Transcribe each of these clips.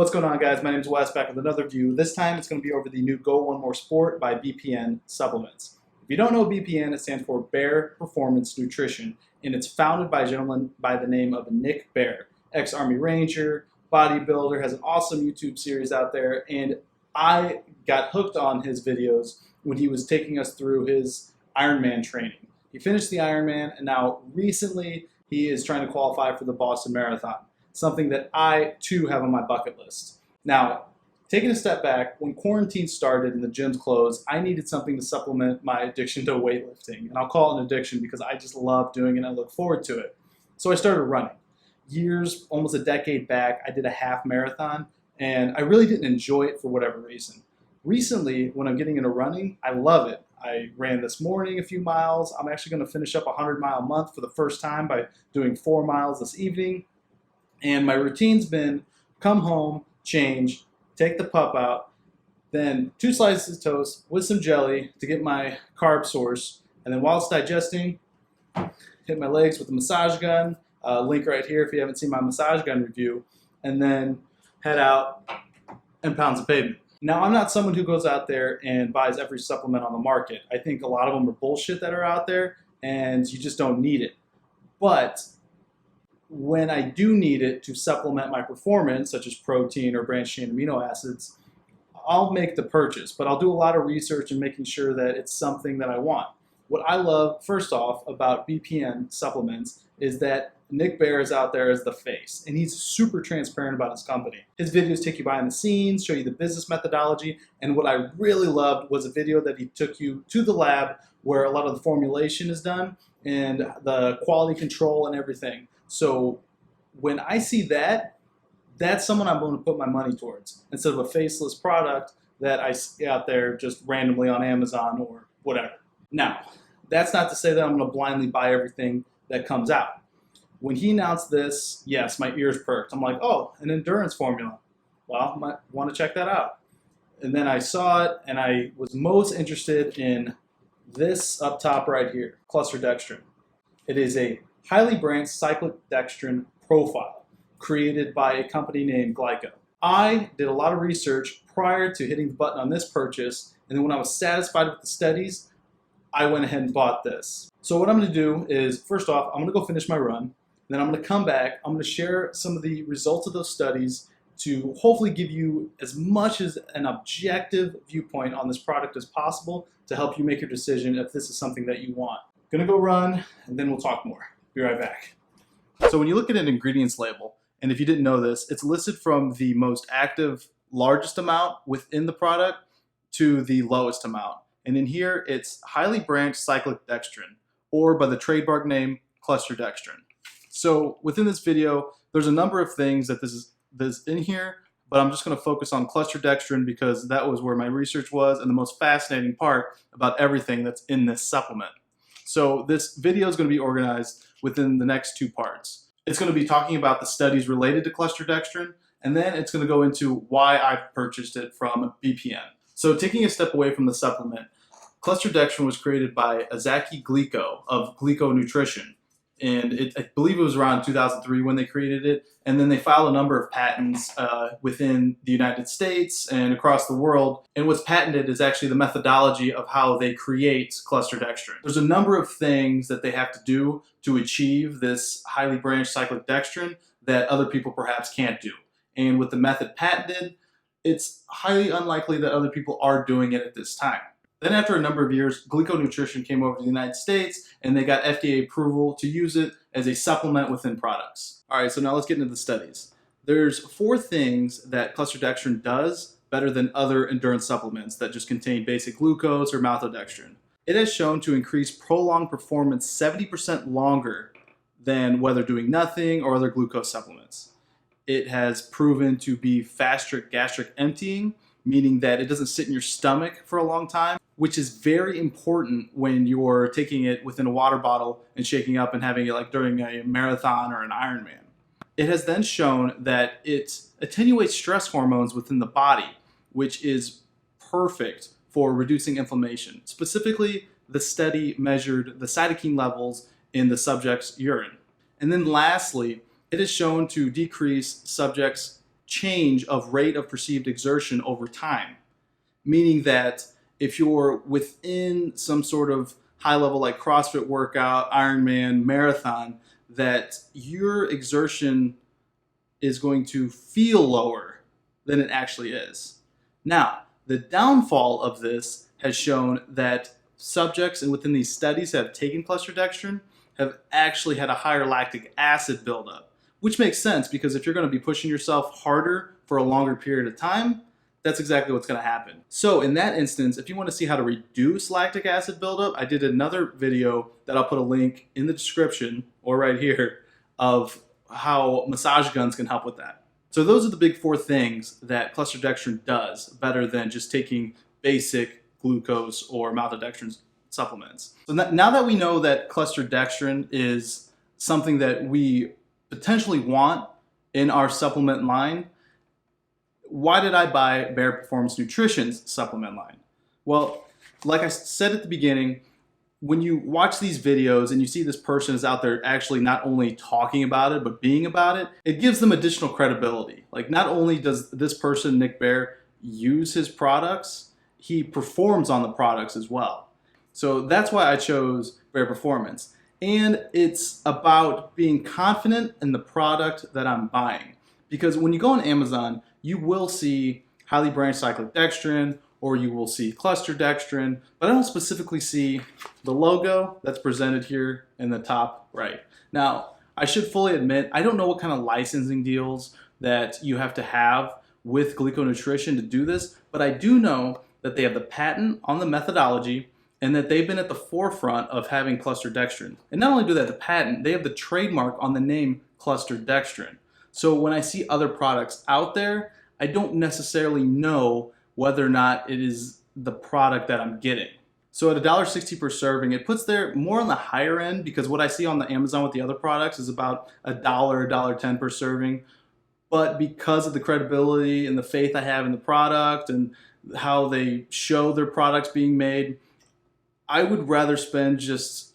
What's going on, guys? My name is Wes, back with another review. This time it's going to be over the new G.1.M Sport by BPN supplements. If you don't know BPN, it stands for Bear Performance Nutrition, and it's founded by a gentleman by the name of Nick Bear, ex-Army Ranger, bodybuilder, has an awesome YouTube series out there, and I got hooked on his videos when he was taking us through his Ironman training. He finished the Ironman, and now recently he is trying to qualify for the Boston Marathon. Something that I, too, have on my bucket list. Now, taking a step back, when quarantine started and the gyms closed, I needed something to supplement my addiction to weightlifting. And I'll call it an addiction because I just love doing it and I look forward to it. So I started running. Years, almost a decade back, I did a half marathon, and I really didn't enjoy it for whatever reason. Recently, when I'm getting into running, I love it. I ran this morning a few miles. I'm actually going to finish up a 100-mile month for the first time by doing 4 miles this evening. And my routine's been come home, change, take the pup out, then 2 slices of toast with some jelly to get my carb source. And then while it's digesting, hit my legs with a massage gun. Link right here if you haven't seen my massage gun review. And then head out and pound some pavement. Now, I'm not someone who goes out there and buys every supplement on the market. I think a lot of them are bullshit that are out there, and you just don't need it. But when I do need it to supplement my performance, such as protein or branched chain amino acids, I'll make the purchase, but I'll do a lot of research and making sure that it's something that I want. What I love, first off, about BPN supplements is that Nick Bear is out there as the face, and he's super transparent about his company. His videos take you behind the scenes, show you the business methodology, and what I really loved was a video that he took you to the lab where a lot of the formulation is done and the quality control and everything. So when I see that, that's someone I'm going to put my money towards instead of a faceless product that I see out there just randomly on Amazon or whatever. Now, that's not to say that I'm going to blindly buy everything that comes out. When he announced this, yes, my ears perked. I'm like, oh, an endurance formula. Well, I might want to check that out. And then I saw it, and I was most interested in this up top right here, Cluster Dextrin. It is a highly branched Cyclodextrin profile created by a company named Glyco. I did a lot of research prior to hitting the button on this purchase, and then when I was satisfied with the studies, I went ahead and bought this. So what I'm going to do is, first off, I'm going to go finish my run, then I'm going to come back, I'm going to share some of the results of those studies to hopefully give you as much as an objective viewpoint on this product as possible to help you make your decision if this is something that you want. I'm going to go run, and then we'll talk more. Be right back. So when you look at an ingredients label, and if you didn't know this, it's listed from the most active, largest amount within the product to the lowest amount. And in here, it's highly branched cyclic dextrin, or by the trademark name, Cluster Dextrin. So within this video, there's a number of things that this is in here, but I'm just going to focus on Cluster Dextrin because that was where my research was and the most fascinating part about everything that's in this supplement. So this video is going to be organized within the next 2 parts. It's going to be talking about the studies related to Cluster Dextrin, and then it's going to go into why I purchased it from BPN. So taking a step away from the supplement, Cluster Dextrin was created by Azaki Glico of Glico Nutrition. And I believe it was around 2003 when they created it. And then they filed a number of patents within the United States and across the world. And what's patented is actually the methodology of how they create Cluster Dextrin. There's a number of things that they have to do to achieve this highly branched cyclic dextrin that other people perhaps can't do. And with the method patented, it's highly unlikely that other people are doing it at this time. Then after a number of years, Glico Nutrition came over to the United States and they got FDA approval to use it as a supplement within products. All right, so now let's get into the studies. There's 4 things that Cluster Dextrin does better than other endurance supplements that just contain basic glucose or maltodextrin. It has shown to increase prolonged performance 70% longer than whether doing nothing or other glucose supplements. It has proven to be faster gastric emptying, meaning that it doesn't sit in your stomach for a long time, which is very important when you're taking it within a water bottle and shaking up and having it like during a marathon or an Ironman. It has then shown that it attenuates stress hormones within the body, which is perfect for reducing inflammation. Specifically, the study measured the cytokine levels in the subject's urine. And then lastly, it is shown to decrease subjects' change of rate of perceived exertion over time. Meaning that if you're within some sort of high level like CrossFit workout, Ironman, marathon, that your exertion is going to feel lower than it actually is. Now, the downfall of this has shown that subjects and within these studies that have taken Cluster Dextrin have actually had a higher lactic acid buildup, which makes sense because if you're going to be pushing yourself harder for a longer period of time, that's exactly what's going to happen. So in that instance, if you want to see how to reduce lactic acid buildup, I did another video that I'll put a link in the description or right here of how massage guns can help with that. So those are the big 4 things that Cluster Dextrin does better than just taking basic glucose or maltodextrin supplements. So now that we know that Cluster Dextrin is something that we potentially want in our supplement line, why did I buy Bare Performance Nutrition's supplement line? Well, like I said at the beginning, when you watch these videos and you see this person is out there actually not only talking about it, but being about it, it gives them additional credibility. Like not only does this person, Nick Bare, use his products, he performs on the products as well. So that's why I chose Bare Performance. And it's about being confident in the product that I'm buying. Because when you go on Amazon, you will see highly branched Cyclodextrin, or you will see Cluster Dextrin, but I don't specifically see the logo that's presented here in the top right. Now, I should fully admit, I don't know what kind of licensing deals that you have to have with Glico Nutrition to do this, but I do know that they have the patent on the methodology and that they've been at the forefront of having Cluster Dextrin. And not only do they have the patent, they have the trademark on the name Cluster Dextrin. So when I see other products out there, I don't necessarily know whether or not it is the product that I'm getting. So at $1.60 per serving, it puts there more on the higher end because what I see on the Amazon with the other products is about $1, $1.10 per serving. But because of the credibility and the faith I have in the product and how they show their products being made, I would rather spend just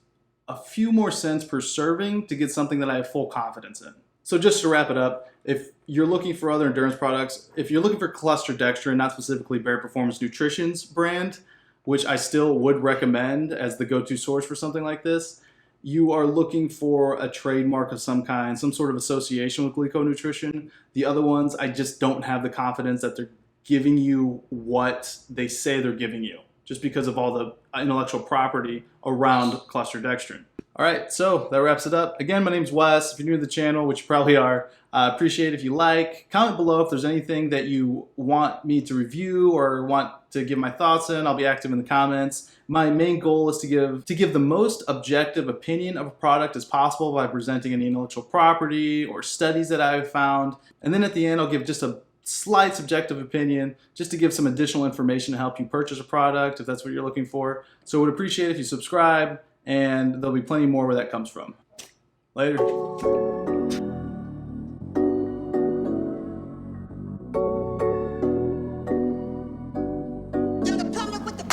a few more cents per serving to get something that I have full confidence in. So just to wrap it up, if you're looking for other endurance products, if you're looking for Cluster Dextrin, not specifically Bare Performance Nutrition's brand, which I still would recommend as the go-to source for something like this, you are looking for a trademark of some kind, some sort of association with Glico Nutrition. The other ones, I just don't have the confidence that they're giving you what they say they're giving you, just because of all the intellectual property around Cluster Dextrin. All right, so that wraps it up. Again, my name's Wes. If you're new to the channel, which you probably are, appreciate it if you like. Comment below if there's anything that you want me to review or want to give my thoughts in. I'll be active in the comments. My main goal is to give the most objective opinion of a product as possible by presenting any intellectual property or studies that I've found. And then at the end, I'll give just a slight subjective opinion just to give some additional information to help you purchase a product if that's what you're looking for. So I would appreciate it if you subscribe, and there'll be plenty more where that comes from. Later. You're the plumber with the